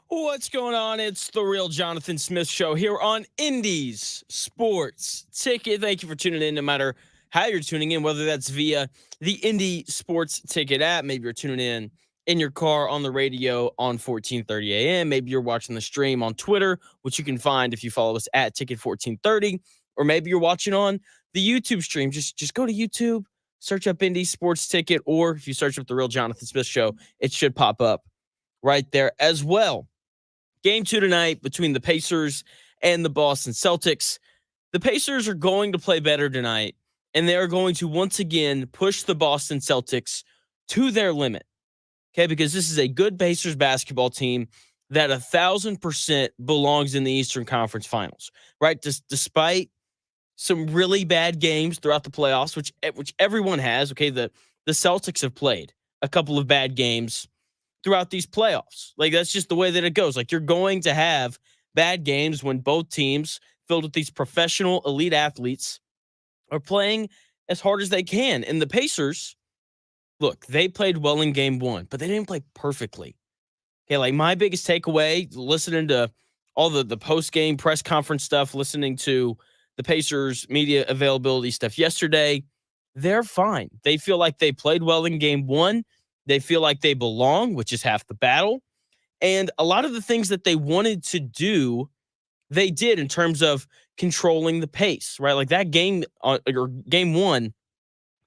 What's going on? It's the real Jonathan Smith show here on Indies Sports Ticket. Thank you for tuning in, no matter how you're tuning in, whether that's via the Indy Sports Ticket app. Maybe you're tuning in your car, on the radio on 1430 a.m. Maybe you're watching the stream on Twitter, which you can find if you follow us at Ticket 1430. Or maybe you're watching on the YouTube stream. Just go to YouTube, search up Indy Sports Ticket, or if you search up the real Jonathan Smith show, it should pop up right there as well. Game 2 tonight between the Pacers and the Boston Celtics. The Pacers are going to play better tonight, and they are going to once again push the Boston Celtics to their limit. Okay, because this is a good Pacers basketball team that 1,000% belongs in the Eastern Conference Finals, right? Despite some really bad games throughout the playoffs, which everyone has. Okay, the Celtics have played a couple of bad games throughout these playoffs. Like, that's just the way that it goes. Like, you're going to have bad games when both teams filled with these professional elite athletes are playing as hard as they can. And the Pacers, look, they played well in game one, but they didn't play perfectly. Okay, like my biggest takeaway, listening to all the post-game press conference stuff, listening to the Pacers media availability stuff yesterday, they're fine. They feel like they played well in game one. They feel like they belong, which is half the battle. And a lot of the things that they wanted to do, they did in terms of controlling the pace, right? Like that game, or game one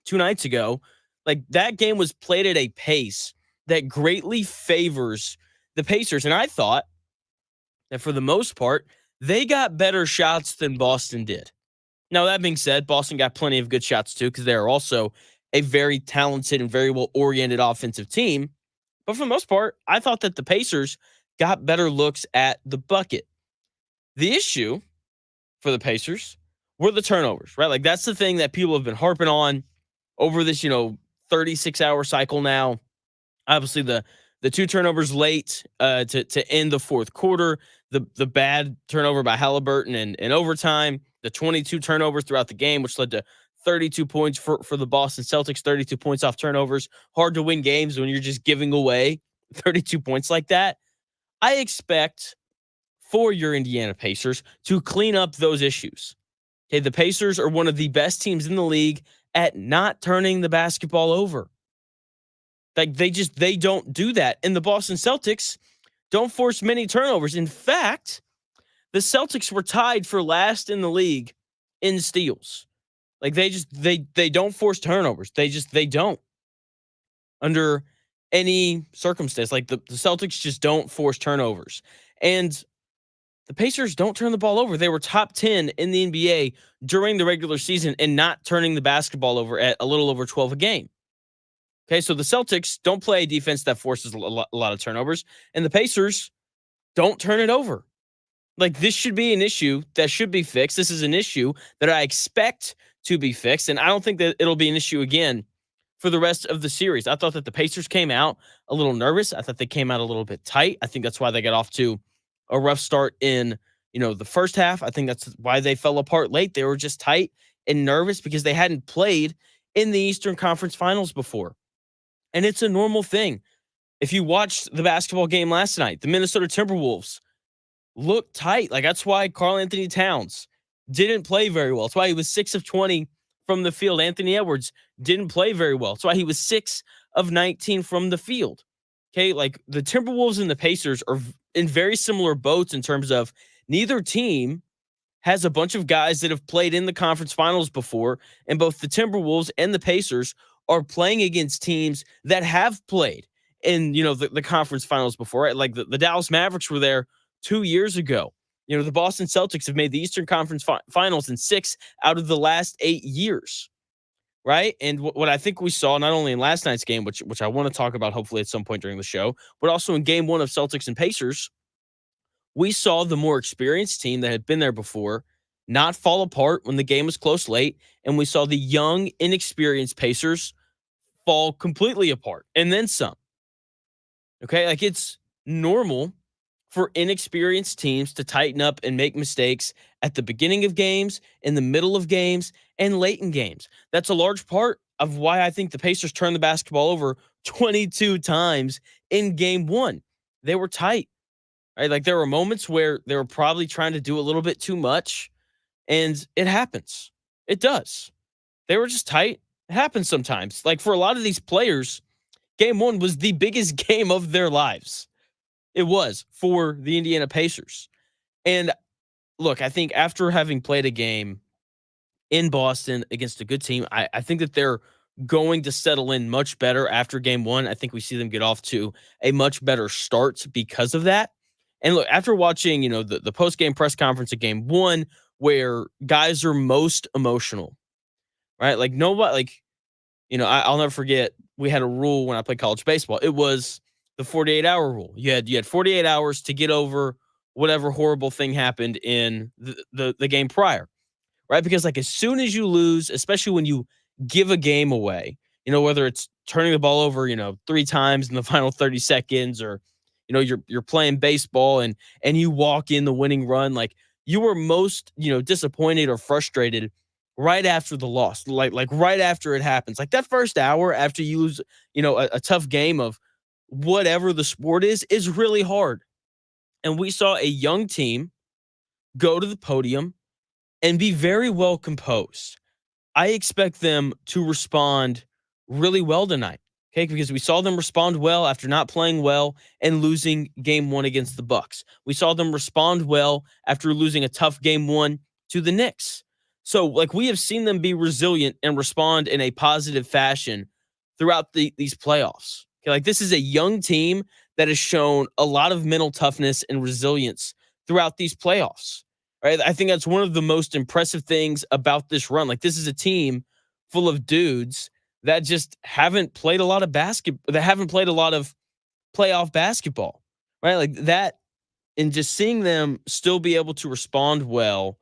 2 nights ago, like that game was played at a pace that greatly favors the Pacers. And I thought that for the most part, they got better shots than Boston did. Now, that being said, Boston got plenty of good shots too, because they're also a very talented and very well-oriented offensive team. But for the most part, I thought that the Pacers got better looks at the bucket. The issue for the Pacers were the turnovers, right? Like, that's the thing that people have been harping on over this, 36-hour cycle now. Obviously, the two turnovers late to end the fourth quarter, the bad turnover by Halliburton in overtime, the 22 turnovers throughout the game, which led to 32 points for the Boston Celtics, 32 points off turnovers. Hard to win games when you're just giving away 32 points like that. I expect for your Indiana Pacers to clean up those issues. Okay, the Pacers are one of the best teams in the league at not turning the basketball over. Like, they don't do that. And the Boston Celtics don't force many turnovers. In fact, the Celtics were tied for last in the league in steals. Like, they don't force turnovers. They don't under any circumstance. Like, the Celtics just don't force turnovers. And the Pacers don't turn the ball over. They were top 10 in the NBA during the regular season and not turning the basketball over at a little over 12 a game. Okay, so the Celtics don't play a defense that forces a lot of turnovers, and the Pacers don't turn it over. Like, this should be an issue that should be fixed. This is an issue that I expect to be fixed, and I don't think that it'll be an issue again for the rest of the series. I thought that the Pacers came out a little nervous. I thought they came out a little bit tight. I think that's why they got off to a rough start in, the first half. I think that's why they fell apart late. They were just tight and nervous because they hadn't played in the Eastern Conference Finals before. And it's a normal thing. If you watched the basketball game last night, the Minnesota Timberwolves looked tight. Like, that's why Karl Anthony Towns didn't play very well. That's why he was 6 of 20 from the field. Anthony Edwards didn't play very well. That's why he was 6 of 19 from the field. Okay, like, the Timberwolves and the Pacers are in very similar boats in terms of neither team has a bunch of guys that have played in the conference finals before, and both the Timberwolves and the Pacers are playing against teams that have played in, the conference finals before, right? Like, the Dallas Mavericks were there 2 years ago. The Boston Celtics have made the Eastern Conference Finals in 6 out of the last 8 years, right? And what I think we saw, not only in last night's game, which I want to talk about hopefully at some point during the show, but also in game one of Celtics and Pacers, we saw the more experienced team that had been there before not fall apart when the game was close late, and we saw the young, inexperienced Pacers fall completely apart and then some. Okay, like, it's normal for inexperienced teams to tighten up and make mistakes at the beginning of games, in the middle of games, and late in games. That's a large part of why I think the Pacers turned the basketball over 22 times in game one. They were tight. right? Like there were moments where they were probably trying to do a little bit too much, and it happens. It does. They were just tight. It happens sometimes. Like for a lot of these players, game one was the biggest game of their lives. It was for the Indiana Pacers. And look, I think after having played a game in Boston against a good team, I think that they're going to settle in much better after game one. I think we see them get off to a much better start because of that. And look, after watching, the post-game press conference of game one, where guys are most emotional, right? Like nobody, like, I'll never forget, we had a rule when I played college baseball. It was the 48-hour rule. You had 48 hours to get over whatever horrible thing happened in the game prior, right? Because like as soon as you lose, especially when you give a game away, whether it's turning the ball over, three times in the final 30 seconds, or you're playing baseball and you walk in the winning run, like you were most disappointed or frustrated right after the loss, like right after it happens, like that first hour after you lose, a tough game of whatever the sport is really hard. And we saw a young team go to the podium and be very well composed. I expect them to respond really well tonight. Okay, because we saw them respond well after not playing well and losing game one against the Bucks. We saw them respond well after losing a tough game one to the Knicks. So, like, we have seen them be resilient and respond in a positive fashion throughout these playoffs. Okay, like this is a young team that has shown a lot of mental toughness and resilience throughout these playoffs. Right? I think that's one of the most impressive things about this run. Like this is a team full of dudes that just haven't played a lot of basketball, that haven't played a lot of playoff basketball, right? Like that, and just seeing them still be able to respond well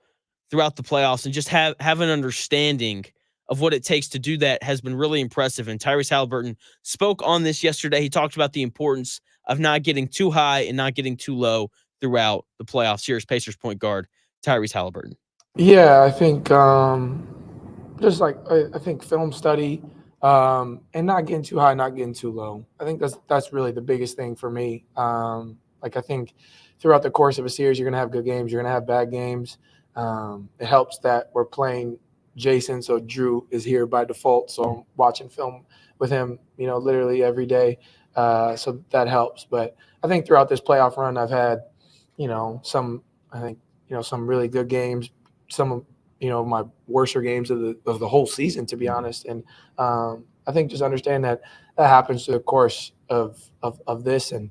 throughout the playoffs and just have an understanding of what it takes to do that has been really impressive. And Tyrese Halliburton spoke on this yesterday. He talked about the importance of not getting too high and not getting too low throughout the playoffs. Here's Pacers point guard Tyrese Halliburton. Yeah, I think just like I think film study and not getting too high, not getting too low. I think that's really the biggest thing for me. Like I think throughout the course of a series, you're gonna have good games, you're gonna have bad games. It helps that we're playing Jason, so Drew is here by default. So I'm watching film with him, literally every day. So that helps. But I think throughout this playoff run, I've had, some I think some really good games, some of my worser games of the whole season, to be honest. And I think just understand that happens through the course of this, and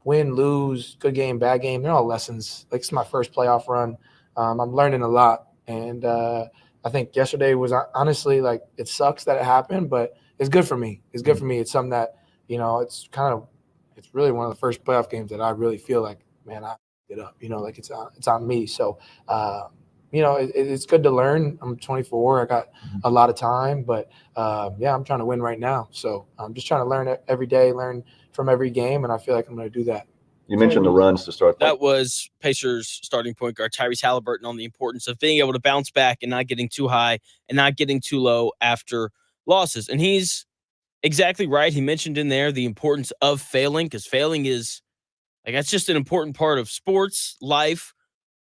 win, lose, good game, bad game, they're all lessons. Like it's my first playoff run. I'm learning a lot, and I think yesterday was honestly like it sucks that it happened, but it's good for me. It's good for me. It's something that it's really one of the first playoff games that I really feel like, man, I it up. Like it's on me. So it's good to learn. I'm 24. I got a lot of time, but I'm trying to win right now. So I'm just trying to learn every day, learn from every game, and I feel like I'm going to do that. You mentioned the runs to start. That was Pacers starting point guard Tyrese Halliburton on the importance of being able to bounce back and not getting too high and not getting too low after losses. And he's exactly right. He mentioned in there the importance of failing, because failing is like that's just an important part of sports, life,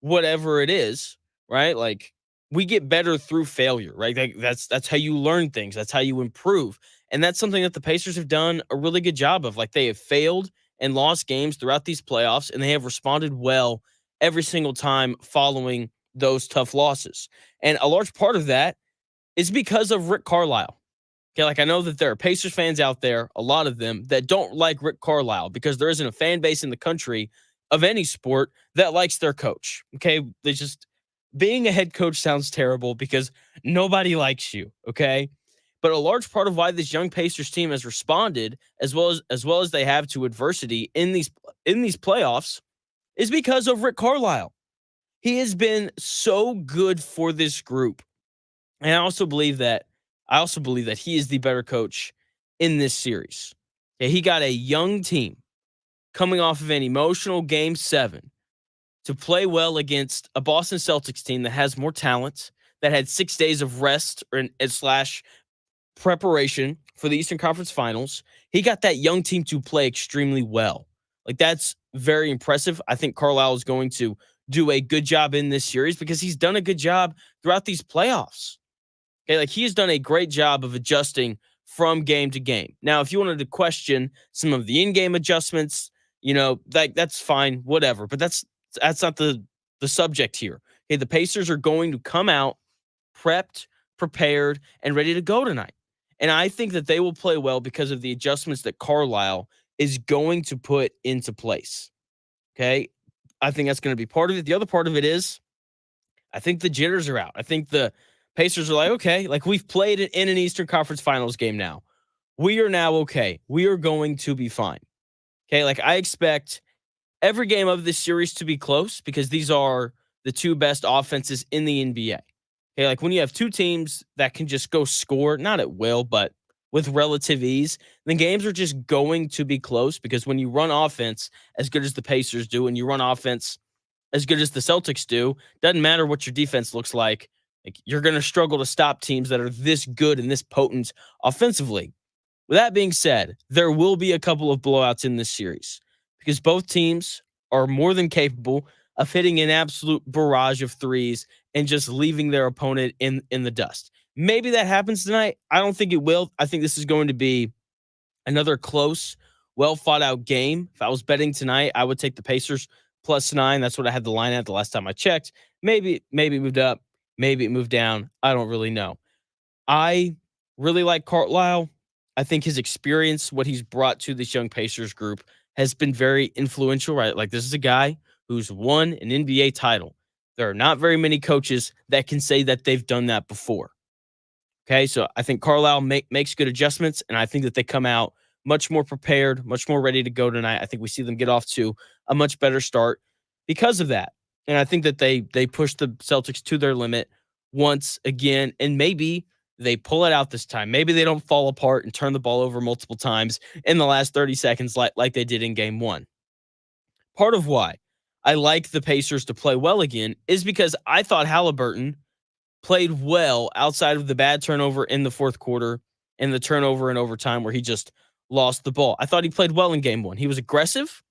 whatever it is, right? Like we get better through failure, right? Like, that's how you learn things. That's how you improve. And that's something that the Pacers have done a really good job of. Like they have failed and lost games throughout these playoffs, and they have responded well every single time following those tough losses. And a large part of that is because of Rick Carlisle. Okay, like I know that there are Pacers fans out there, a lot of them, that don't like Rick Carlisle because there isn't a fan base in the country of any sport that likes their coach. Okay, they just being a head coach sounds terrible because nobody likes you. Okay, but a large part of why this young Pacers team has responded as well as they have to adversity in these playoffs is because of Rick Carlisle. He has been so good for this group, and I also believe that he is the better coach in this series. Okay, he got a young team coming off of an emotional game 7 to play well against a Boston Celtics team that has more talent, that had 6 days of rest or slash preparation for the Eastern Conference Finals. He got that young team to play extremely well. Like, that's very impressive. I think Carlisle is going to do a good job in this series because he's done a good job throughout these playoffs. Okay, like he's done a great job of adjusting from game to game. Now, if you wanted to question some of the in-game adjustments, that's fine, whatever. But that's not the subject here. Okay, the Pacers are going to come out prepped, prepared, and ready to go tonight. And I think that they will play well because of the adjustments that Carlisle is going to put into place. Okay, I think that's going to be part of it. The other part of it is I think the jitters are out. I think the Pacers are like, okay, like we've played it in an Eastern Conference Finals game now. We are now okay. We are going to be fine. Okay, like I expect every game of this series to be close because these are the two best offenses in the NBA. Okay, like when you have two teams that can just go score, not at will, but with relative ease, then games are just going to be close because when you run offense as good as the Pacers do and you run offense as good as the Celtics do, doesn't matter what your defense looks like. Like you're going to struggle to stop teams that are this good and this potent offensively. With that being said, there will be a couple of blowouts in this series because both teams are more than capable of hitting an absolute barrage of threes and just leaving their opponent in the dust. Maybe that happens tonight. I don't think it will. I think this is going to be another close, well thought out game. If I was betting tonight, I would take the Pacers +9. That's what I had the line at the last time I checked. Maybe it moved up. Maybe it moved down. I don't really know. I really like Carlisle. I think his experience, what he's brought to this young Pacers group, has been very influential, right? Like this is a guy who's won an NBA title. There are not very many coaches that can say that they've done that before. Okay, so I think Carlisle makes good adjustments, and I think that they come out much more prepared, much more ready to go tonight. I think we see them get off to a much better start because of that. And I think that they push the Celtics to their limit once again, and maybe they pull it out this time. Maybe they don't fall apart and turn the ball over multiple times in the last 30 seconds like they did in game one. Part of why I like the Pacers to play well again is because I thought Halliburton played well outside of the bad turnover in the fourth quarter and the turnover in overtime where he just lost the ball. I thought he played well in game one. He was aggressive.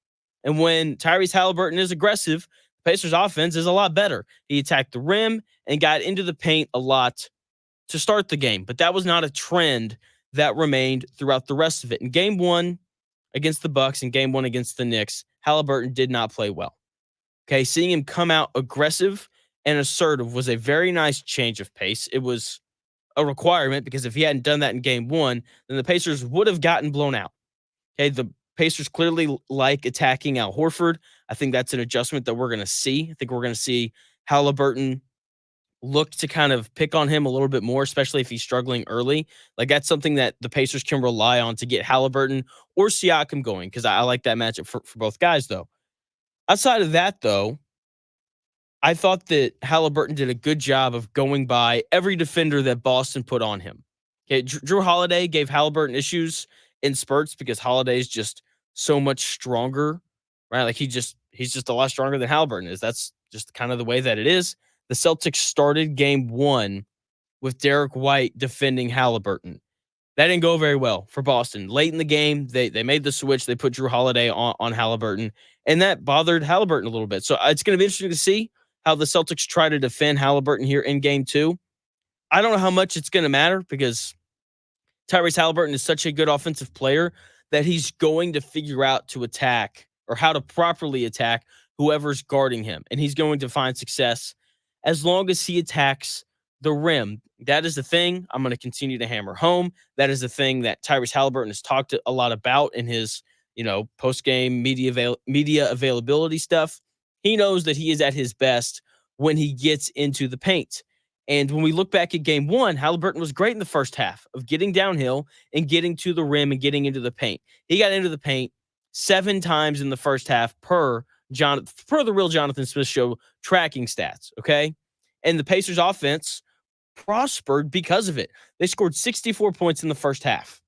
And when Tyrese Halliburton is aggressive, the Pacers offense is a lot better. He attacked the rim and got into the paint a lot to start the game. But that was not a trend that remained throughout the rest of it. In game one against the Bucks and game one against the Knicks, Halliburton did not play well. Okay, seeing him come out aggressive and assertive was a very nice change of pace. It was a requirement because if he hadn't done that in game one, then the Pacers would have gotten blown out. Okay, the Pacers clearly like attacking Al Horford. I think that's an adjustment that we're going to see. I think we're going to see Halliburton look to kind of pick on him a little bit more, especially if he's struggling early. Like that's something that the Pacers can rely on to get Halliburton or Siakam going because I like that matchup for both guys, though. Outside of that, though, I thought that Halliburton did a good job of going by every defender that Boston put on him. Okay, Drew Holiday gave Halliburton issues in spurts because Holiday is just so much stronger, right? Like he's just a lot stronger than Halliburton is. That's just kind of the way that it is. The Celtics started game one with Derek White defending Halliburton. That didn't go very well for Boston. Late in the game, they made the switch. They put Drew Holiday on Halliburton, and that bothered Halliburton a little bit. So it's going to be interesting to see how the Celtics try to defend Halliburton here in game two. I don't know how much it's going to matter because Tyrese Halliburton is such a good offensive player that he's going to figure out to attack or how to properly attack whoever's guarding him. And he's going to find success as long as he attacks the rim. That is the thing I'm going to continue to hammer home. That is the thing that Tyrese Halliburton has talked a lot about in his, post-game media availability stuff. He knows that he is at his best when he gets into the paint. And when we look back at game one, Halliburton was great in the first half of getting downhill and getting to the rim and getting into the paint. He got into the paint 7 times in the first half per the real Jonathan Smith Show tracking stats, okay? And the Pacers offense prospered because of it. They scored 64 points in the first half.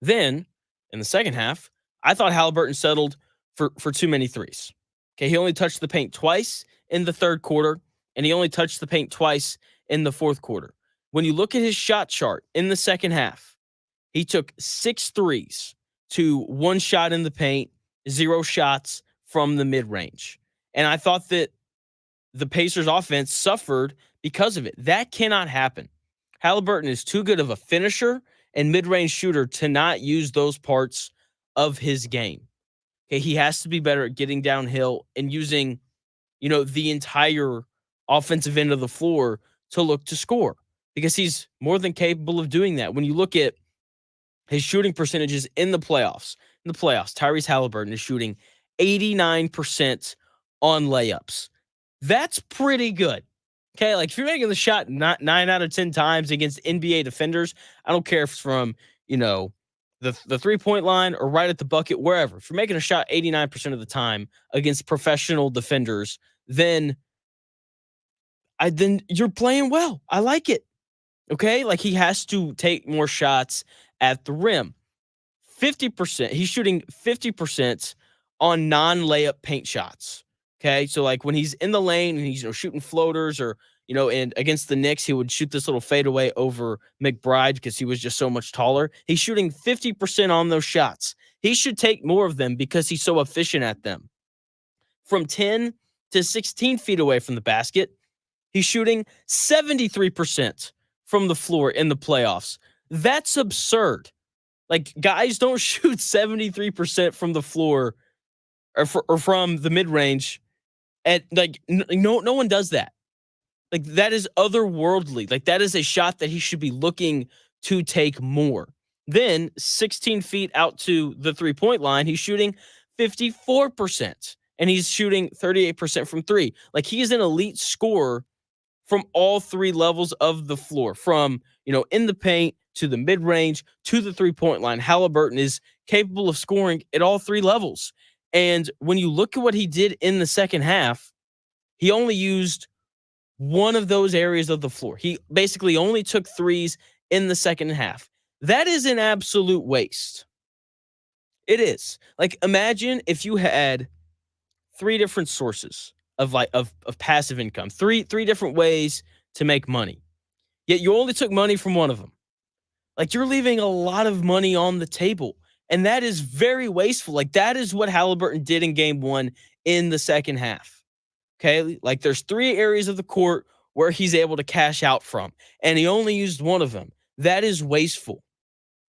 Then, in the second half, I thought Halliburton settled for too many threes. Okay, he only touched the paint twice in the third quarter, and he only touched the paint twice in the fourth quarter. When you look at his shot chart in the second half, he took 6 threes to 1 shot in the paint 0 shots from the mid-range. And I thought that the Pacers offense suffered because of it. That cannot happen. Halliburton is too good of a finisher and mid-range shooter to not use those parts of his game. Okay, he has to be better at getting downhill and using, the entire offensive end of the floor to look to score because he's more than capable of doing that. When you look at his shooting percentages in the playoffs, Tyrese Halliburton is shooting 89% on layups. That's pretty good. Okay, like if you're making the shot not 9 out of 10 times against NBA defenders, I don't care if it's from, the 3-point line or right at the bucket, wherever. If you're making a shot 89% of the time against professional defenders, then you're playing well. I like it. Okay? Like he has to take more shots at the rim. 50%. He's shooting 50% on non-layup paint shots. Okay? So like when he's in the lane and he's shooting floaters or and against the Knicks, he would shoot this little fadeaway over McBride because he was just so much taller. He's shooting 50% on those shots. He should take more of them because he's so efficient at them. From 10 to 16 feet away from the basket, he's shooting 73% from the floor in the playoffs. That's absurd. Like, guys don't shoot 73% from the floor or from the mid-range. And, no one does that. Like, that is otherworldly. Like, that is a shot that he should be looking to take more. Then, 16 feet out to the three-point line, he's shooting 54%. And he's shooting 38% from three. Like, he is an elite scorer from all three levels of the floor, from, in the paint to the mid-range to the three-point line. Halliburton is capable of scoring at all three levels. And when you look at what he did in the second half, he only used one of those areas of the floor. He basically only took threes in the second half. That is an absolute waste. It is. Like, imagine if you had three different sources of passive income, three different ways to make money. Yet you only took money from one of them. Like, you're leaving a lot of money on the table, and that is very wasteful. Like, that is what Halliburton did in game one in the second half. Okay? Like, there's three areas of the court where he's able to cash out from, and he only used one of them. That is wasteful.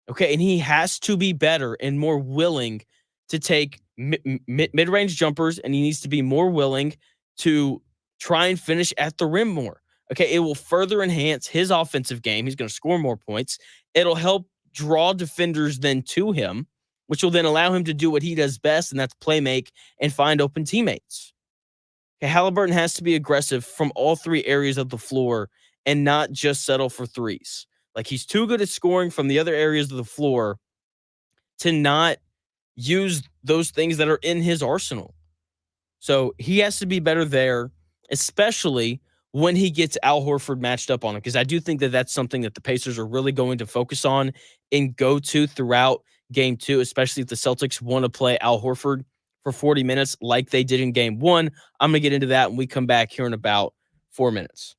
Okay? And he has to be better and more willing to take mid-range jumpers, and he needs to be more willing to try and finish at the rim more. Okay, it will further enhance his offensive game. He's going to score more points. It'll help draw defenders then to him, which will then allow him to do what he does best, and that's play make and find open teammates. Okay, Halliburton has to be aggressive from all three areas of the floor and not just settle for threes. Like, he's too good at scoring from the other areas of the floor to not use those things that are in his arsenal. So he has to be better there, especially when he gets Al Horford matched up on him, because I do think that that's something that the Pacers are really going to focus on and go to throughout game two, especially if the Celtics want to play Al Horford for 40 minutes like they did in game one. I'm going to get into that when we come back here in about 4 minutes.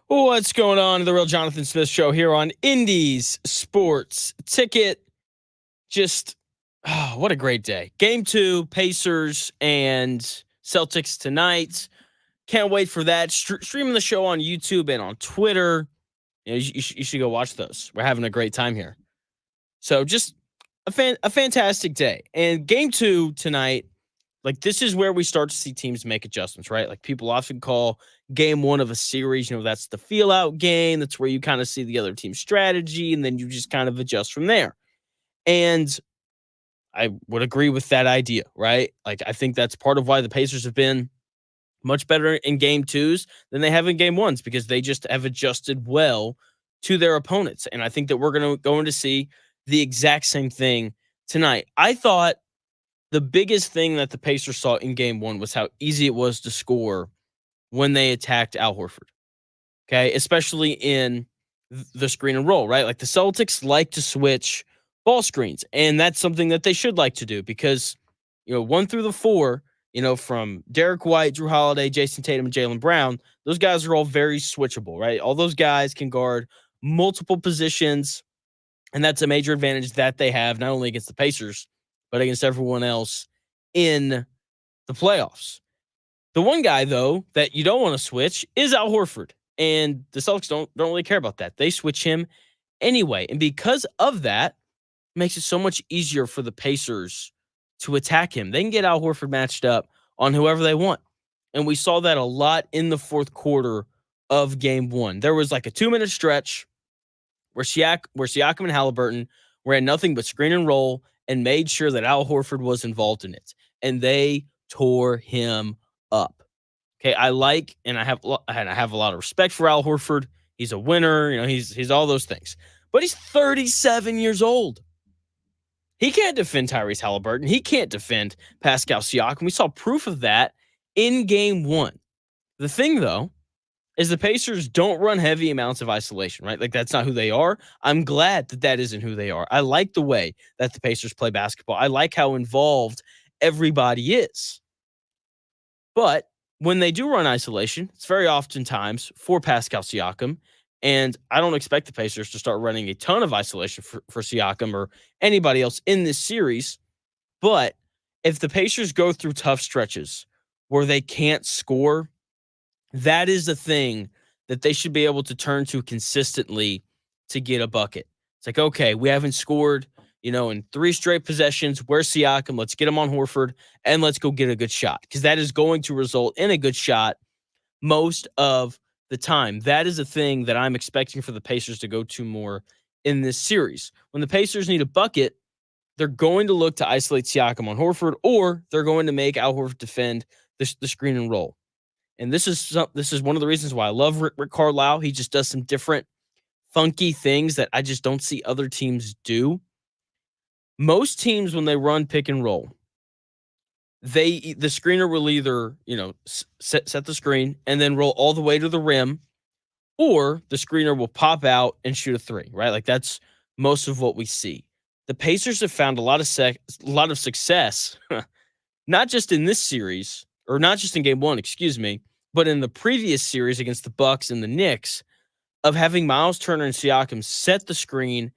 What's going on? The Real Jonathan Smith Show here on Indies Sports Ticket. Just, what a great day. Game 2, Pacers and Celtics tonight. Can't wait for that. Streaming the show on YouTube and on Twitter. You should go watch those. We're having a great time here. So just a fantastic day. And Game 2 tonight, like this is where we start to see teams make adjustments, right? Like people often call game 1 of a series, that's the feel out game. That's where you kind of see the other team's strategy and then you just kind of adjust from there. And I would agree with that idea, right? Like I think that's part of why the Pacers have been much better in game 2s than they have in game 1s because they just have adjusted well to their opponents. And I think that we're going to see the exact same thing tonight. I thought the biggest thing that the Pacers saw in game 1 was how easy it was to score when they attacked Al Horford. Okay, especially in the screen and roll, right? Like the Celtics like to switch ball screens, and that's something that they should like to do because, 1 through the 4, from Derek White, Drew Holiday, Jason Tatum, and Jaylen Brown, those guys are all very switchable, right? All those guys can guard multiple positions, and that's a major advantage that they have, not only against the Pacers, but against everyone else in the playoffs. The one guy, though, that you don't want to switch is Al Horford. And the Celtics don't really care about that. They switch him anyway. And because of that, it makes it so much easier for the Pacers to attack him. They can get Al Horford matched up on whoever they want. And we saw that a lot in the fourth quarter of game 1. There was like a 2-minute stretch where Siakam and Halliburton ran nothing but screen and roll and made sure that Al Horford was involved in it. And they tore him up. Okay, I have a lot of respect for Al Horford. He's a winner, he's all those things. But he's 37 years old. He can't defend Tyrese Halliburton. He can't defend Pascal Siakam. We saw proof of that in game 1. The thing, though, is the Pacers don't run heavy amounts of isolation, right? Like, that's not who they are. I'm glad that isn't who they are. I like the way that the Pacers play basketball. I like how involved everybody is. But when they do run isolation, it's very oftentimes for Pascal Siakam, and I don't expect the Pacers to start running a ton of isolation for Siakam or anybody else in this series. But if the Pacers go through tough stretches where they can't score, that is the thing that they should be able to turn to consistently to get a bucket. It's like, okay, we haven't scored, in 3 straight possessions. Where's Siakam? Let's get him on Horford, and let's go get a good shot because that is going to result in a good shot most of the time. That is a thing that I'm expecting for the Pacers to go to more in this series. When the Pacers need a bucket, they're going to look to isolate Siakam on Horford, or they're going to make Al Horford defend the screen and roll. And this is one of the reasons why I love Rick Carlisle. He just does some different funky things that I just don't see other teams do. Most teams, when they run pick and roll, the screener will either, set the screen and then roll all the way to the rim, or the screener will pop out and shoot a 3, right? Like that's most of what we see. The Pacers have found a lot of success, not just in this series, or not just in game 1, but in the previous series against the Bucks and the Knicks, of having Miles Turner and Siakam set the screen,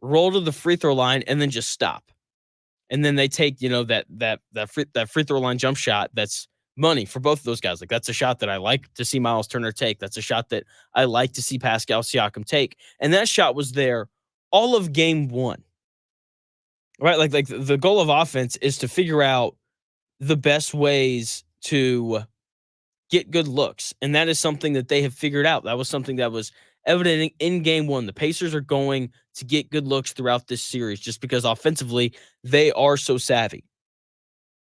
roll to the free throw line, and then just stop. And then they take, that free throw line jump shot that's money for both of those guys. Like that's a shot that I like to see Miles Turner take. That's a shot that I like to see Pascal Siakam take. And that shot was there all of game 1. Right? Like the goal of offense is to figure out the best ways to get good looks. And that is something that they have figured out. That was something that was evident in game 1. The Pacers are going to get good looks throughout this series just because offensively they are so savvy.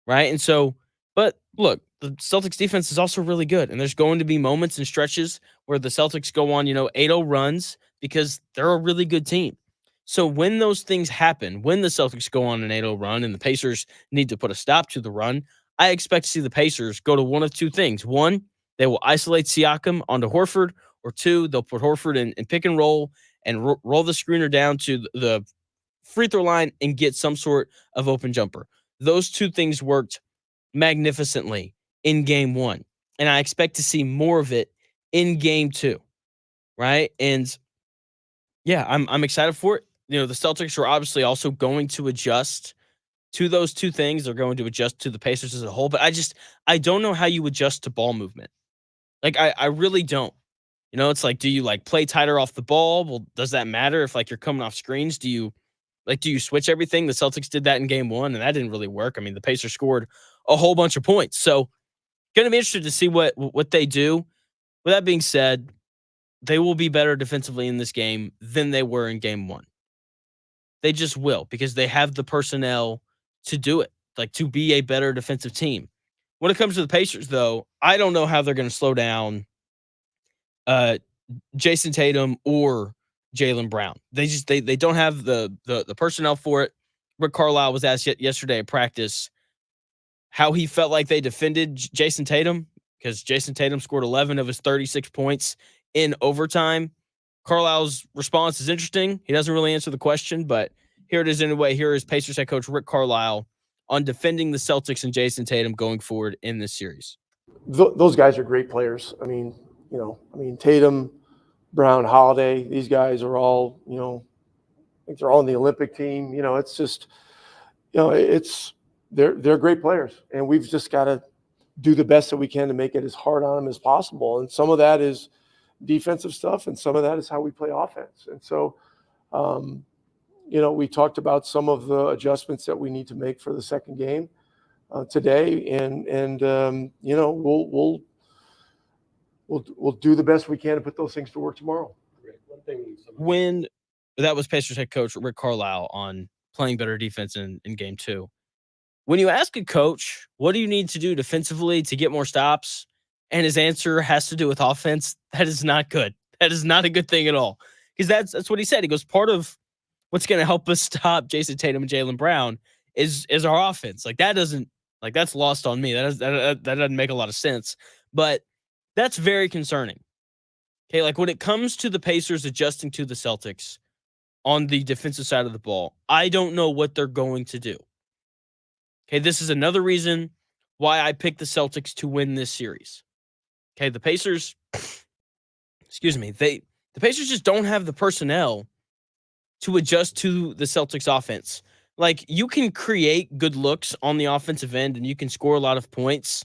Right? And so, but look, the Celtics defense is also really good. And there's going to be moments and stretches where the Celtics go on, 8-0 runs because they're a really good team. So when those things happen, when the Celtics go on an 8-0 run and the Pacers need to put a stop to the run, I expect to see the Pacers go to one of 2 things. 1, they will isolate Siakam onto Horford, or 2, they'll put Horford in pick and roll and roll the screener down to the free throw line and get some sort of open jumper. Those 2 things worked magnificently in game 1, and I expect to see more of it in game 2. right? And yeah, I'm excited for it. You know, the Celtics are obviously also going to adjust to those two things. They're going to adjust to the Pacers as a whole, but I don't know how you adjust to ball movement. Like I really don't. You know, it's like, do you like play tighter off the ball? Well, does that matter if like you're coming off screens? Do you switch everything? The Celtics did that in game one, and that didn't really work. I mean, the Pacers scored a whole bunch of points. So gonna be interested to see what they do. With that being said, they will be better defensively in this game than they were in game one. They just will because they have the personnel to do it, like to be a better defensive team. When it comes to the Pacers, though, I don't know how they're going to slow down uh, Jason Tatum or Jaylen Brown. They don't have the personnel for it. Rick Carlisle was asked yesterday at practice how he felt like they defended Jason Tatum because Jason Tatum scored 11 of his 36 points in overtime. Carlisle's response is interesting. He doesn't really answer the question, but here it is anyway. Here is Pacers head coach Rick Carlisle on defending the Celtics and Jason Tatum going forward in this series. Those guys are great players. I mean, Tatum, Brown, Holiday, these guys are all, I think they're all on the Olympic team. It's just, they're great players, and we've just got to do the best that we can to make it as hard on them as possible. And some of that is defensive stuff, and some of that is how we play offense. And so, we talked about some of the adjustments that we need to make for the second game today, and we'll do the best we can to put those things to work tomorrow. When that was Pacers head coach Rick Carlisle on playing better defense in game two. When you ask a coach, what do you need to do defensively to get more stops? And his answer has to do with offense. That is not good. That is not a good thing at all. Because that's what he said. He goes, part of what's going to help us stop Jason Tatum and Jaylen Brown is our offense. Like that's lost on me. That doesn't make a lot of sense. But that's very concerning. Okay, like when it comes to the Pacers adjusting to the Celtics on the defensive side of the ball, I don't know what they're going to do. Okay, this is another reason why I picked the Celtics to win this series. Okay, the Pacers, the Pacers just don't have the personnel to adjust to the Celtics offense. Like, you can create good looks on the offensive end and you can score a lot of points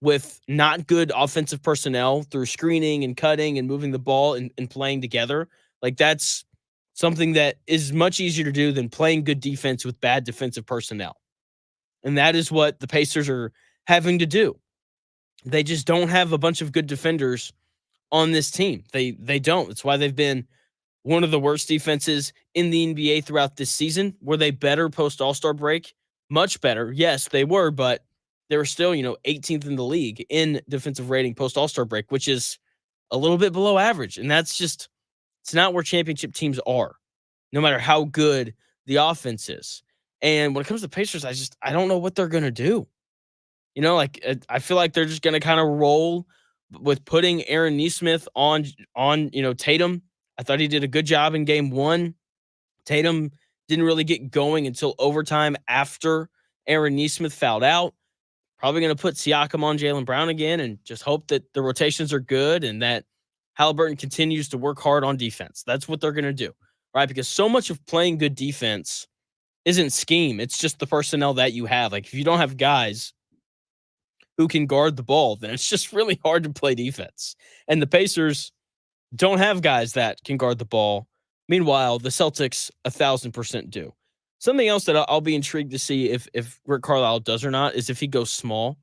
with not good offensive personnel through screening and cutting and moving the ball and playing together. Like, that's something that is much easier to do than playing good defense with bad defensive personnel. And that is what the Pacers are having to do. They just don't have a bunch of good defenders on this team. They don't. That's why they've been one of the worst defenses in the NBA throughout this season. Were they better post All-Star break? Much better. Yes, they were, but they were still, 18th in the league in defensive rating post All-Star break, which is a little bit below average. And that's just, it's not where championship teams are, no matter how good the offense is. And when it comes to Pacers, I don't know what they're going to do. I feel like they're just going to kind of roll with putting Aaron Nesmith on Tatum. I thought he did a good job in game one. Tatum didn't really get going until overtime after Aaron Nesmith fouled out. Probably going to put Siakam on Jaylen Brown again and just hope that the rotations are good and that Halliburton continues to work hard on defense. That's what they're going to do, right? Because so much of playing good defense isn't scheme. It's just the personnel that you have. Like, if you don't have guys who can guard the ball, then it's just really hard to play defense. And the Pacers don't have guys that can guard the ball. Meanwhile, the Celtics 1,000% do. Something else that I'll be intrigued to see if Rick Carlisle does or not is if he goes small.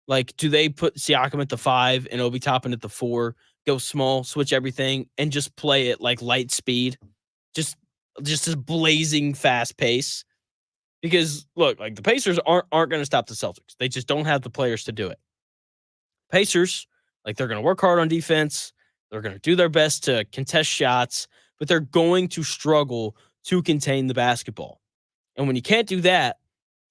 Like, do they put Siakam at the 5 and Obi Toppin at the 4, go small, switch everything, and just play it like light speed? Just this blazing fast pace. Because look, like the Pacers aren't going to stop the Celtics. They just don't have the players to do it. Pacers, like, they're going to work hard on defense. They're going to do their best to contest shots, but they're going to struggle to contain the basketball. And when you can't do that,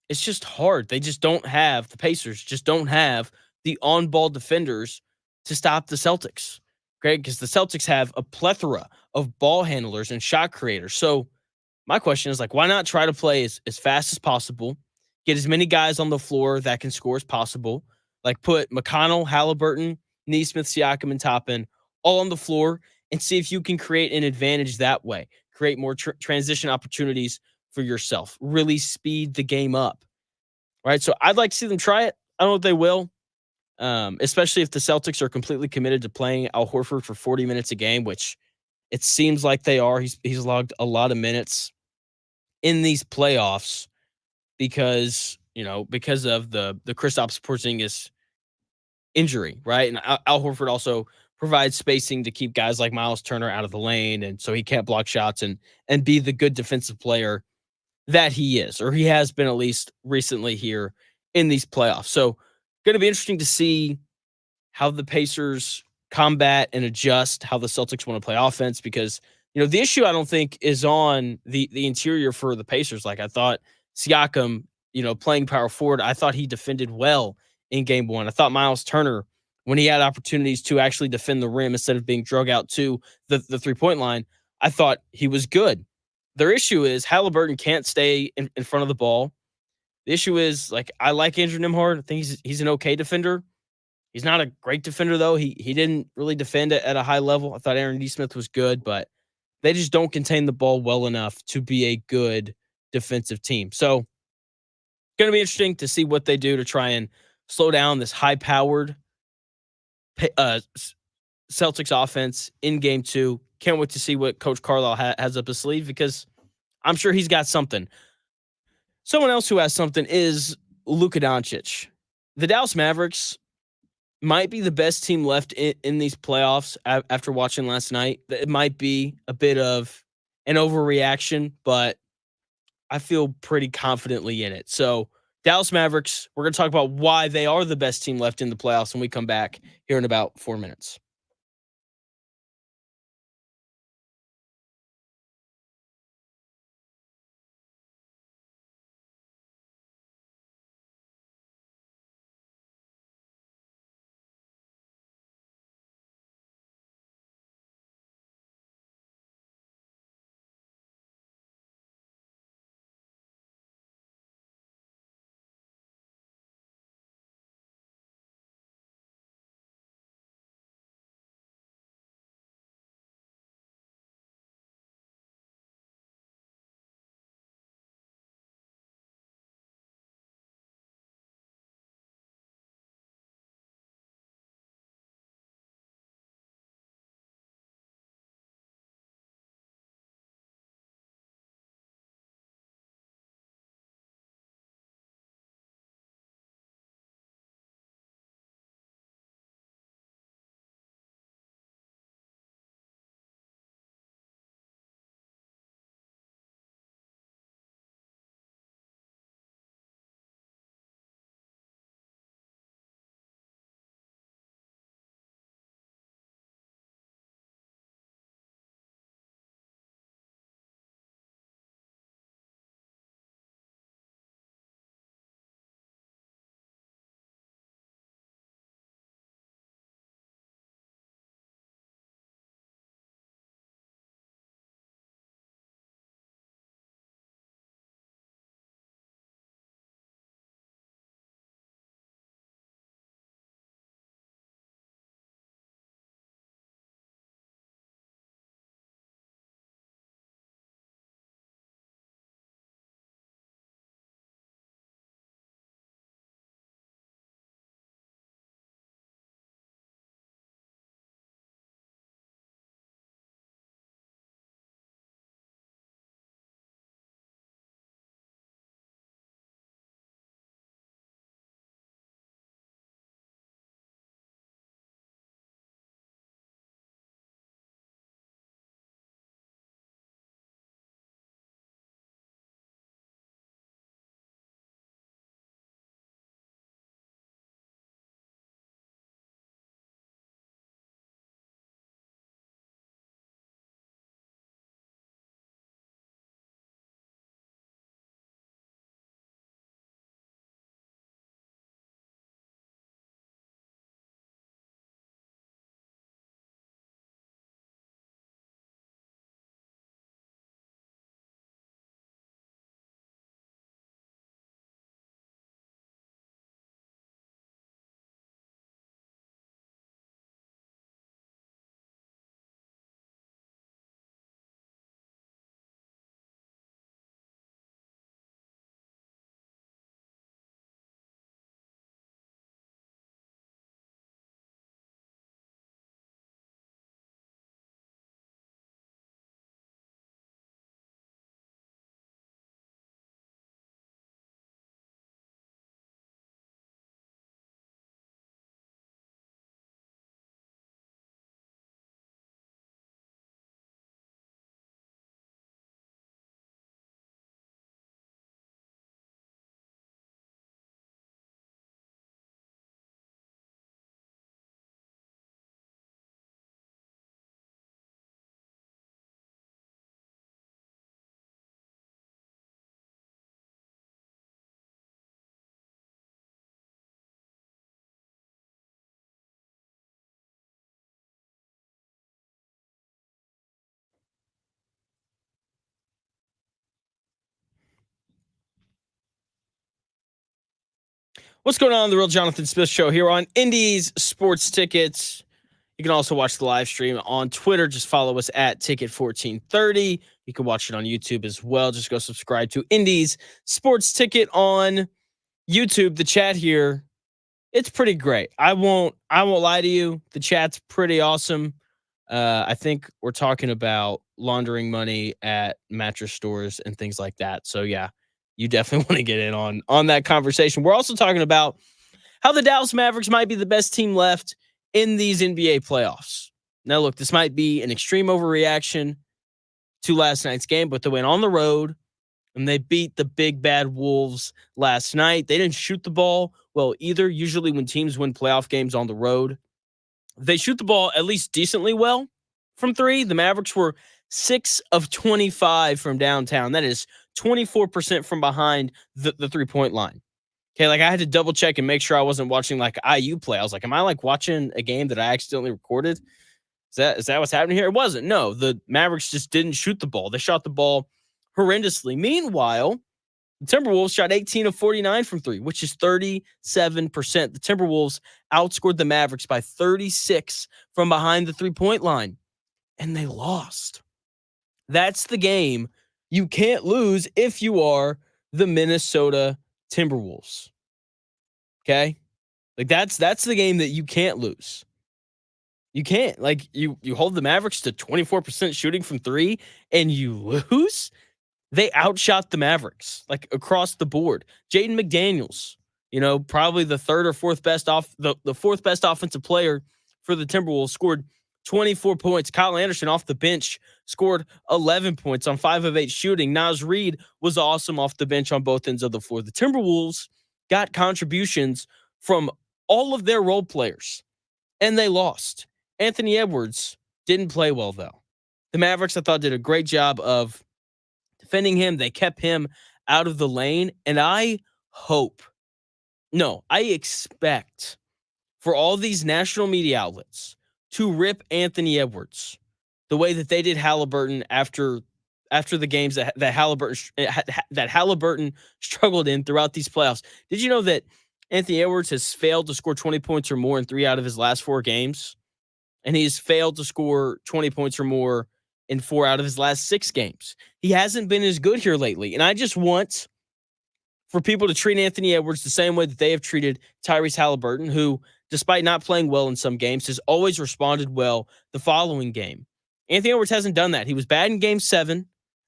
it's just hard. The Pacers just don't have the on-ball defenders to stop the Celtics. Okay, because the Celtics have a plethora of ball handlers and shot creators. So my question is, like, why not try to play as fast as possible, get as many guys on the floor that can score as possible, like put McConnell, Halliburton, Nesmith, Siakam, and Toppin all on the floor and see if you can create an advantage that way. Create more transition opportunities for yourself. Really speed the game up. Right. So I'd like to see them try it. I don't know if they will. Especially if the Celtics are completely committed to playing Al Horford for 40 minutes a game, which it seems like they are. He's logged a lot of minutes in these playoffs because of the Kristaps Porzingis injury, right? And Al Horford also provides spacing to keep guys like Miles Turner out of the lane, and so he can't block shots and be the good defensive player that he is, or he has been at least recently here in these playoffs. So, going to be interesting to see how the Pacers combat and adjust how the Celtics want to play offense, because the issue I don't think is on the interior for the Pacers. Like, I thought Siakam, playing power forward, I thought he defended well in game one. I thought Miles Turner, when he had opportunities to actually defend the rim instead of being drug out to the 3-point line, I thought he was good. Their issue is Halliburton can't stay in front of the ball. The issue is, like, I like Andrew Nembhard. I think he's an okay defender. He's not a great defender, though. He didn't really defend it at a high level. I thought Aaron Nesmith was good, but they just don't contain the ball well enough to be a good defensive team. So, going to be interesting to see what they do to try and slow down this high-powered Celtics offense in game two. Can't wait to see what Coach Carlisle has up his sleeve, because I'm sure he's got something. Someone else who has something is Luka Doncic. The Dallas Mavericks might be the best team left in these playoffs after watching last night. It might be a bit of an overreaction, but I feel pretty confidently in it. So, Dallas Mavericks, we're going to talk about why they are the best team left in the playoffs when we come back here in about 4 minutes. What's going on? The Real Jonathan Smith Show here on Indies Sports Tickets. You can also watch the live stream on Twitter. Just follow us at Ticket1430. You can watch it on YouTube as well. Just go subscribe to Indies Sports Ticket on YouTube. The chat here, it's pretty great. I won't lie to you. The chat's pretty awesome. I think we're talking about laundering money at mattress stores and things like that. So yeah, you definitely want to get in on that conversation. We're also talking about how the Dallas Mavericks might be the best team left in these NBA playoffs. Now, look, this might be an extreme overreaction to last night's game, but they went on the road and they beat the big bad Wolves last night. They didn't shoot the ball well either. Usually when teams win playoff games on the road, they shoot the ball at least decently well from three. The Mavericks were 6 of 25 from downtown. That is 24% from behind the 3-point line. Okay, like I had to double check and make sure I wasn't watching like IU play. I was like, am I like watching a game that I accidentally recorded? Is that what's happening here? It wasn't. No, the Mavericks just didn't shoot the ball. They shot the ball horrendously. Meanwhile, the Timberwolves shot 18 of 49 from three, which is 37%. The Timberwolves outscored the Mavericks by 36 from behind the 3-point line, and they lost. That's the game you can't lose if you are the Minnesota Timberwolves. Okay? Like that's the game that you can't lose. You can't. Like you hold the Mavericks to 24% shooting from three and you lose? They outshot the Mavericks like across the board. Jaden McDaniels, probably the third or fourth best the fourth best offensive player for the Timberwolves, scored 24 points. Kyle Anderson off the bench scored 11 points on 5 of 8 shooting. Naz Reid was awesome off the bench on both ends of the floor. The Timberwolves got contributions from all of their role players, and they lost. Anthony Edwards didn't play well, though. The Mavericks, I thought, did a great job of defending him. They kept him out of the lane, and I expect for all these national media outlets to rip Anthony Edwards the way that they did Halliburton after the games that Halliburton struggled in throughout these playoffs. Did you know that Anthony Edwards has failed to score 20 points or more in 3 out of his last 4 games? And he's failed to score 20 points or more in 4 out of his last 6 games. He hasn't been as good here lately. And I just want for people to treat Anthony Edwards the same way that they have treated Tyrese Halliburton, who, despite not playing well in some games, has always responded well the following game. Anthony Edwards hasn't done that. He was bad in Game 7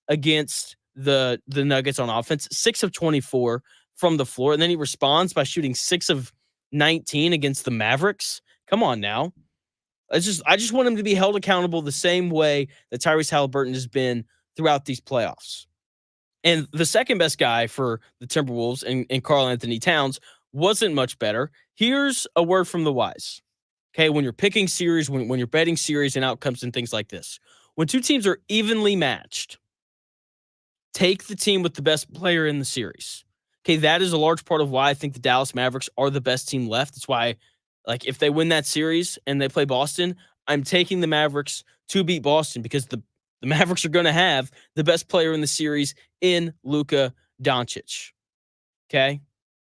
against the Nuggets on offense, 6 of 24 from the floor, and then he responds by shooting 6 of 19 against the Mavericks. Come on now. I just want him to be held accountable the same way that Tyrese Halliburton has been throughout these playoffs. And the second best guy for the Timberwolves and Karl Anthony Towns wasn't much better. Here's a word from the wise. Okay, when you're picking series, when you're betting series and outcomes and things like this, when two teams are evenly matched, take the team with the best player in the series. Okay, that is a large part of why I think the Dallas Mavericks are the best team left. It's why, like, if they win that series and they play Boston, I'm taking the Mavericks to beat Boston because the Mavericks are going to have the best player in the series in Luka Doncic. Okay?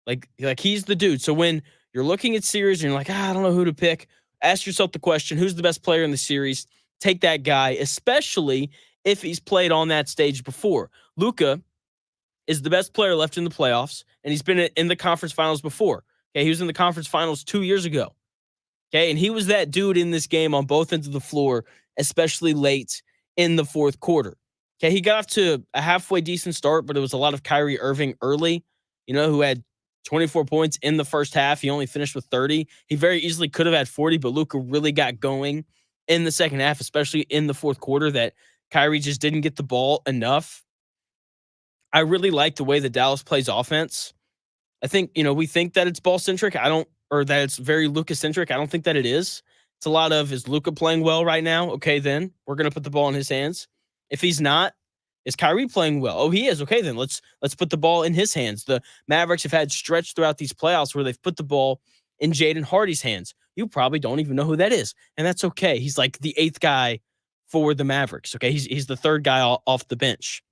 Like he's the dude. So when you're looking at series and you're like, I don't know who to pick, ask yourself the question, who's the best player in the series? Take that guy, especially if he's played on that stage before. Luka is the best player left in the playoffs, and he's been in the conference finals before. Okay, he was in the conference finals 2 years ago. Okay, and he was that dude in this game on both ends of the floor, especially late in the fourth quarter. Okay, he got off to a halfway decent start, but it was a lot of Kyrie Irving early, who had 24 points in the first half. He only finished with 30. He very easily could have had 40, but Luka really got going in the second half, especially in the fourth quarter, that Kyrie just didn't get the ball enough. I really like the way that Dallas plays offense. I think, we think that it's ball-centric. Or that it's very Luka-centric. I don't think that it is. It's a lot of, is Luka playing well right now? Okay, then we're going to put the ball in his hands. If he's not, is Kyrie playing well? Oh, he is. Okay, then let's put the ball in his hands. The Mavericks have had stretch throughout these playoffs where they've put the ball in Jaden Hardy's hands. You probably don't even know who that is, and that's okay. He's like the 8th guy for the Mavericks. Okay, he's the 3rd guy off the bench.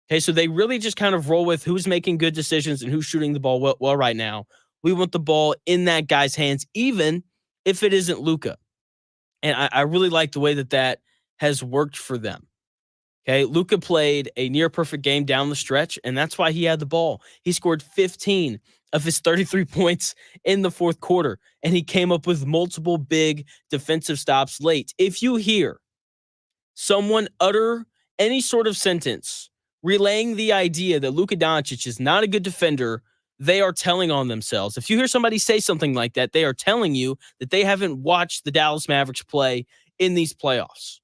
Okay, so they really just kind of roll with who's making good decisions and who's shooting the ball well right now We want the ball in that guy's hands, even if it isn't Luka. And I really like the way that has worked for them. Okay, Luka played a near perfect game down the stretch, and that's why he had the ball. He scored 15 of his 33 points in the fourth quarter, and he came up with multiple big defensive stops late. If you hear someone utter any sort of sentence relaying the idea that Luka Doncic is not a good defender, they are telling on themselves. If you hear somebody say something like that, they are telling you that they haven't watched the Dallas Mavericks play in these playoffs.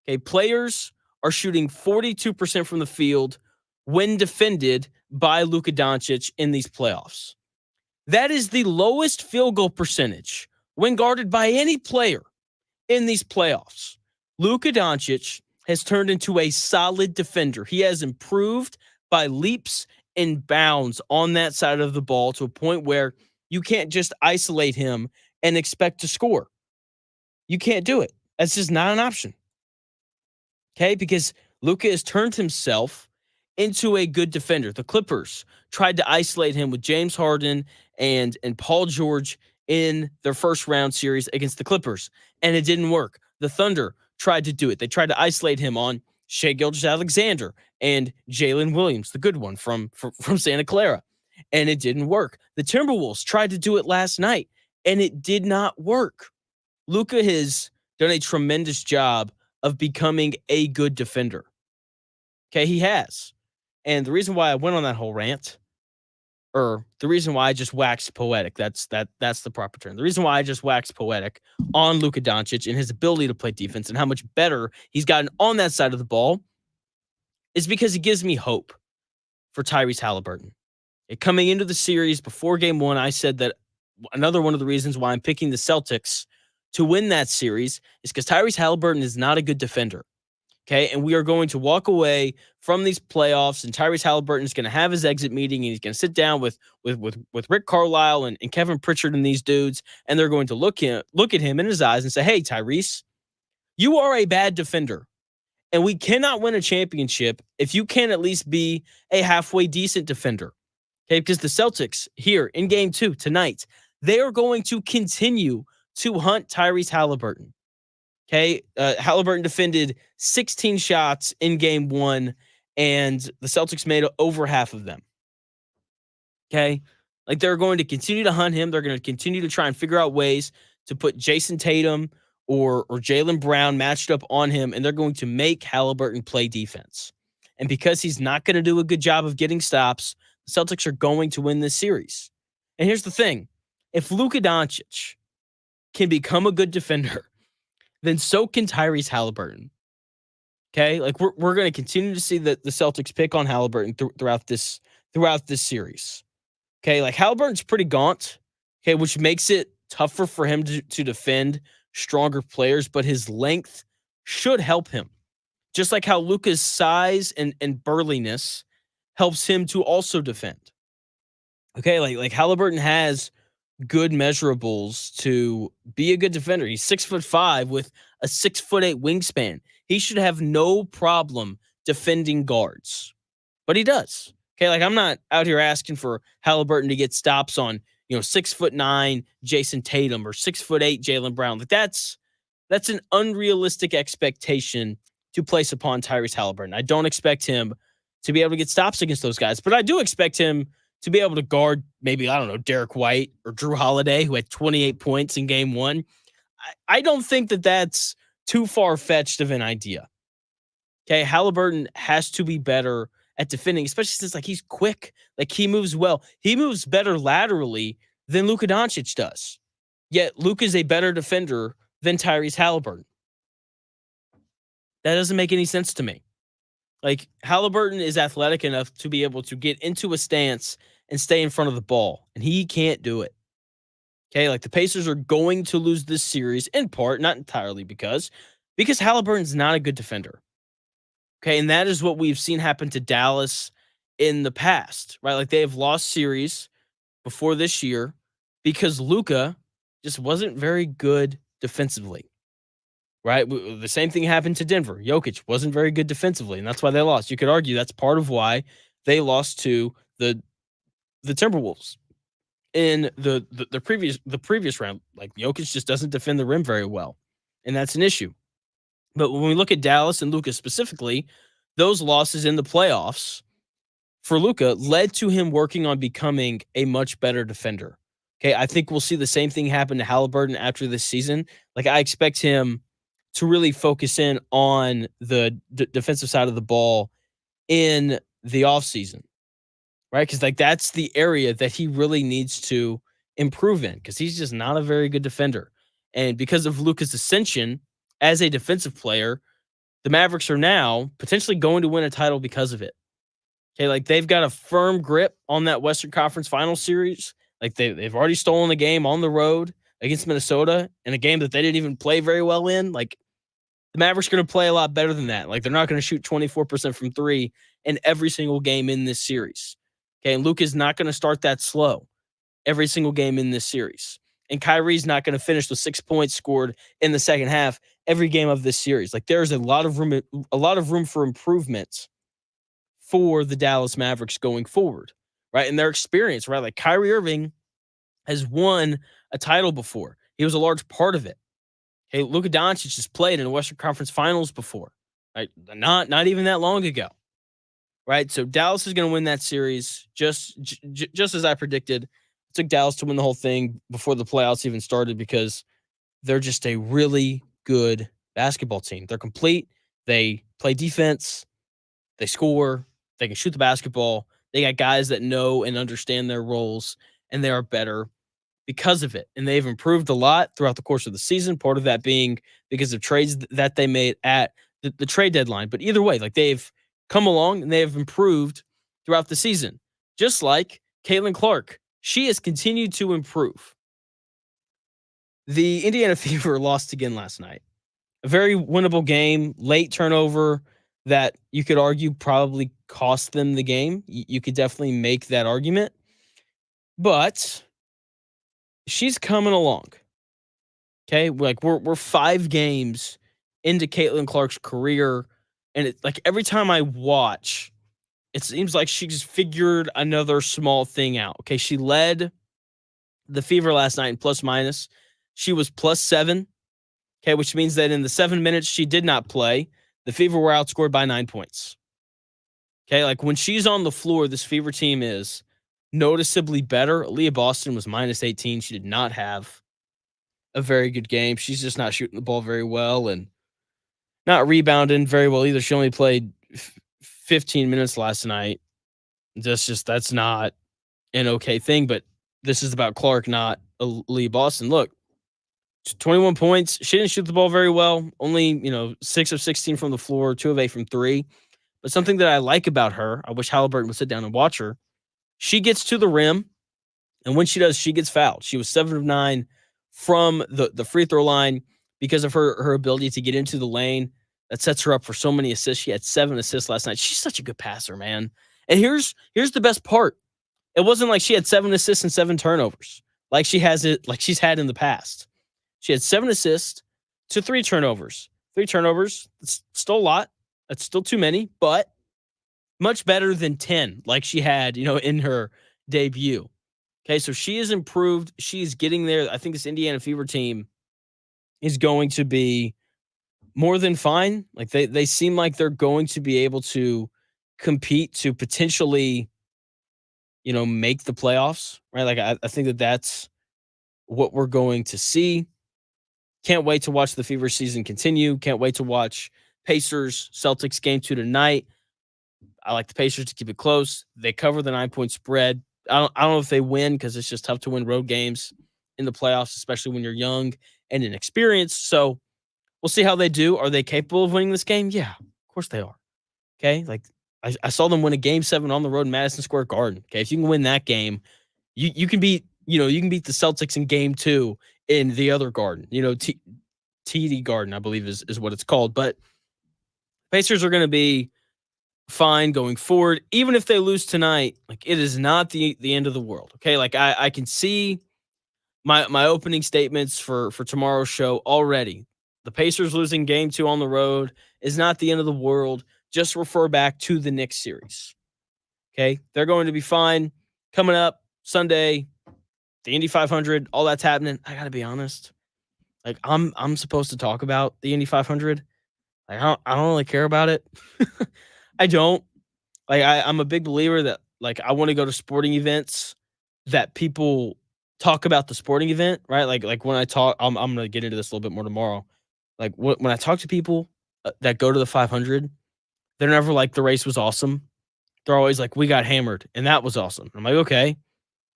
Okay, players are shooting 42% from the field when defended by Luka Doncic in these playoffs. That is the lowest field goal percentage when guarded by any player in these playoffs. Luka Doncic has turned into a solid defender. He has improved by leaps and bounds on that side of the ball to a point where you can't just isolate him and expect to score. You can't do it. That's just not an option. Okay, because Luka has turned himself into a good defender. The Clippers tried to isolate him with James Harden and Paul George in their first round series against the Clippers, and it didn't work. The Thunder tried to do it. They tried to isolate him on Shai Gilgeous-Alexander and Jalen Williams, the good one from Santa Clara, and it didn't work. The Timberwolves tried to do it last night, and it did not work. Luka has done a tremendous job of becoming a good defender. Okay, he has. And the reason why I went on that whole rant, or the reason why I just waxed poetic, that's the proper term. The reason why I just waxed poetic on Luka Doncic and his ability to play defense and how much better he's gotten on that side of the ball is because it gives me hope for Tyrese Halliburton. Coming into the series before game one, I said that another one of the reasons why I'm picking the Celtics to win that series is because Tyrese Halliburton is not a good defender. Okay, and we are going to walk away from these playoffs, and Tyrese Halliburton is going to have his exit meeting, and he's going to sit down with Rick Carlisle and Kevin Pritchard and these dudes, and they're going to look at him in his eyes and say, "Hey, Tyrese, you are a bad defender, and we cannot win a championship if you can't at least be a halfway decent defender." Okay, because the Celtics here in game 2 tonight, they are going to continue to hunt Tyrese Halliburton. Okay, Halliburton defended 16 shots in game 1, and the Celtics made over half of them. Okay, like they're going to continue to hunt him. They're going to continue to try and figure out ways to put Jason Tatum or Jaylen Brown matched up on him, and they're going to make Halliburton play defense. And because he's not going to do a good job of getting stops, the Celtics are going to win this series. And here's the thing. If Luka Doncic can become a good defender, then so can Tyrese Halliburton. Okay? Like we're going to continue to see the Celtics pick on Halliburton throughout this series. Okay? Like Halliburton's pretty gaunt, okay, which makes it tougher for him to defend stronger players, but his length should help him. Just like how Luka's size and burliness helps him to also defend. Okay, like Halliburton has good measurables to be a good defender. He's 6'5" with a 6'8" wingspan. He should have no problem defending guards, but he does. Okay, like I'm not out here asking for Halliburton to get stops on 6'9" Jason Tatum or 6'8" Jaylen Brown. Like that's an unrealistic expectation to place upon Tyrese Halliburton. I don't expect him to be able to get stops against those guys, but I do expect him to be able to guard maybe, I don't know, Derek White or Drew Holiday, who had 28 points in game 1. I don't think that that's too far-fetched of an idea. Okay, Halliburton has to be better at defending, especially since like he's quick, like he moves well. He moves better laterally than Luka Doncic does. Yet Luka's a better defender than Tyrese Halliburton. That doesn't make any sense to me. Like Halliburton is athletic enough to be able to get into a stance and stay in front of the ball, and he can't do it. Okay, like the Pacers are going to lose this series in part, not entirely because Halliburton's not a good defender. Okay, and that is what we've seen happen to Dallas in the past, right? Like they have lost series before this year because Luka just wasn't very good defensively. Right? The same thing happened to Denver. Jokic wasn't very good defensively, and that's why they lost. You could argue that's part of why they lost to the Timberwolves. in the previous round. Like Jokic just doesn't defend the rim very well, and that's an issue. But when we look at Dallas and Luka specifically, those losses in the playoffs for Luka led to him working on becoming a much better defender. Okay, I think we'll see the same thing happen to Halliburton after this season. Like I expect him to really focus in on the defensive side of the ball in the offseason, right? Because like that's the area that he really needs to improve in because he's just not a very good defender. And because of Luka's ascension as a defensive player, the Mavericks are now potentially going to win a title because of it. Okay, like they've got a firm grip on that Western Conference Final Series. Like they've already stolen a game on the road against Minnesota in a game that they didn't even play very well in. Like the Mavericks are going to play a lot better than that. Like they're not going to shoot 24% from three in every single game in this series. Okay, and Luke is not going to start that slow every single game in this series. And Kyrie's not going to finish with 6 points scored in the second half every game of this series. Like there's a lot of room for improvement for the Dallas Mavericks going forward, right? And their experience, right? Like Kyrie Irving has won a title before. He was a large part of it. Okay, Luka Doncic has played in the Western Conference Finals before, right? Not even that long ago, right? So Dallas is going to win that series just as I predicted. I took Dallas to win the whole thing before the playoffs even started because they're just a really good basketball team. They're complete. They play defense. They score. They can shoot the basketball. They got guys that know and understand their roles, and they are better because of it. And they've improved a lot throughout the course of the season, part of that being because of trades that they made at the trade deadline. But either way, like they've come along and they have improved throughout the season. Just like Caitlin Clark, she has continued to improve. The Indiana Fever lost again last night. A very winnable game, late turnover that you could argue probably cost them the game. You could definitely make that argument. But she's coming along. Okay? Like we're 5 games into Caitlin Clark's career. And it's like every time I watch, it seems like she's figured another small thing out. Okay. She led the Fever last night in plus minus. She was +7. Okay, which means that in the 7 minutes she did not play, the Fever were outscored by 9 points. Okay, like when she's on the floor, this Fever team is noticeably better. Leah Boston was -18. She did not have a very good game. She's just not shooting the ball very well and not rebounding very well either. She only played 15 minutes last night. That's not an okay thing, but this is about Clark, not Leah Boston. Look, 21 points. She didn't shoot the ball very well. Only, 6 of 16 from the floor, 2 of 8 from 3. But something that I like about her, I wish Halliburton would sit down and watch her. She gets to the rim, and when she does, she gets fouled. She was 7 of 9 from the free throw line because of her ability to get into the lane. That sets her up for so many assists. She had 7 assists last night. She's such a good passer, man. And here's the best part. It wasn't like she had 7 assists and 7 turnovers like she's had in the past. She had 7 assists to 3 turnovers. 3 turnovers, it's still a lot. That's still too many, but much better than 10 like she had, in her debut. Okay, so she has improved. She is getting there. I think this Indiana Fever team is going to be more than fine. Like they seem like they're going to be able to compete to potentially, make the playoffs, right? Like I think that's what we're going to see. Can't wait to watch the Fever season continue. Can't wait to watch Pacers Celtics game 2 tonight. I like the Pacers to keep it close. They cover the 9-point spread. I don't know if they win because it's just tough to win road games in the playoffs, especially when you're young and inexperienced. So we'll see how they do. Are they capable of winning this game? Yeah, of course they are. Okay, like I saw them win a game 7 on the road in Madison Square Garden. Okay, if you can win that game, you can beat you can beat the Celtics in game 2 in the other garden, TD Garden, I believe is what it's called. But Pacers are going to be fine going forward. Even if they lose tonight, like it is not the end of the world. Okay, like I can see my opening statements for tomorrow's show already. The Pacers losing game 2 on the road is not the end of the world. Just refer back to the Knicks series. Okay, they're going to be fine. Coming up Sunday, the Indy 500, all that's happening. I gotta be honest. Like I'm supposed to talk about the Indy 500. Like I don't really care about it. I don't. Like I'm a big believer that like I want to go to sporting events that people talk about the sporting event, right? Like when I talk, I'm gonna get into this a little bit more tomorrow. Like when I talk to people that go to the 500, they're never like the race was awesome. They're always like we got hammered and that was awesome. I'm like okay,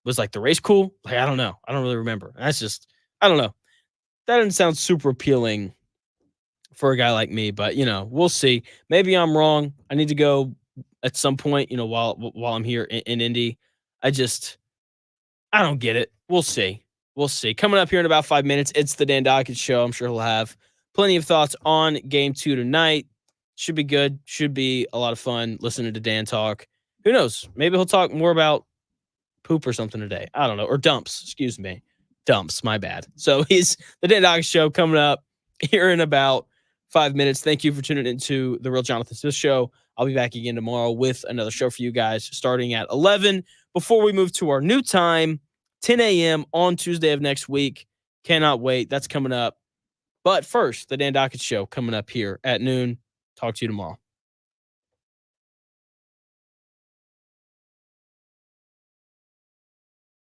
was like the race cool? Like I don't know, I don't really remember. That's just I don't know. That doesn't sound super appealing for a guy like me, but we'll see. Maybe I'm wrong. I need to go at some point, while I'm here in Indy. I don't get it. We'll see. We'll see. Coming up here in about 5 minutes, it's the Dan Dockett Show. I'm sure he'll have plenty of thoughts on Game 2 tonight. Should be good. Should be a lot of fun listening to Dan talk. Who knows? Maybe he'll talk more about poop or something today. I don't know. Or dumps. Excuse me. Dumps. My bad. So he's the Dan Dockett Show coming up here in about 5 minutes. Thank you for tuning into the Real Jonathan Smith Show. I'll be back again tomorrow with another show for you guys starting at 11 before we move to our new time, 10 a.m. on Tuesday of next week. Cannot wait. That's coming up. But first, the Dan Dockett Show coming up here at noon. Talk to you tomorrow.